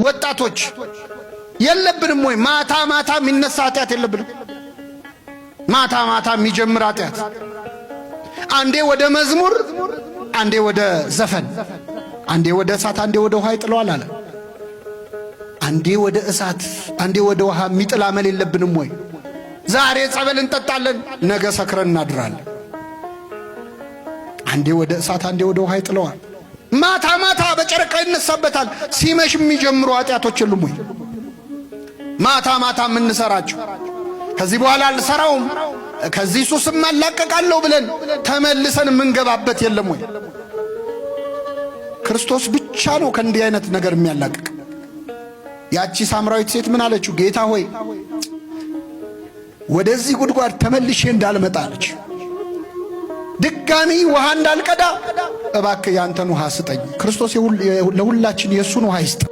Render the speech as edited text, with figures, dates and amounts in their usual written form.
ወጣቶች የለብንም ወይ? ማታ ማታ የሚነሳ ኃጢአት የለብንም? ማታ ማታ የሚጀምር ኃጢአት፣ አንዴ ወደ መዝሙር፣ አንዴ ወደ ዘፈን፣ አንዴ ወደ እሳት፣ አንዴ ወደ ውሃ ይጥለዋል አለ። አንዴ ወደ እሳት፣ አንዴ ወደ ውሃ የሚጥል አመል የለብንም ወይ? ዛሬ ጸበል እንጠጣለን፣ ነገ ሰክረን እናድራለን። አንዴ ወደ እሳት፣ አንዴ ወደ ውሃ ይጥለዋል። ማታ ማታ በጨረቃ ይነሳበታል። ሲመሽ የሚጀምሩ ኃጢአቶች የሉም ወይ? ማታ ማታ የምንሰራቸው ከዚህ በኋላ አልሰራውም ከዚህ ሱስም አላቀቃለሁ ብለን ተመልሰን የምንገባበት የለም ወይ? ክርስቶስ ብቻ ነው ከእንዲህ አይነት ነገር የሚያላቅቅ። ያቺ ሳምራዊት ሴት ምን አለችው? ጌታ ሆይ ወደዚህ ጉድጓድ ተመልሼ እንዳልመጣ አለች። ድጋሚ ውሃ እንዳልቀዳ እባክህ ያንተን ውሃ ስጠኝ። ክርስቶስ ለሁላችን የሱን ውሃ ይስጥ።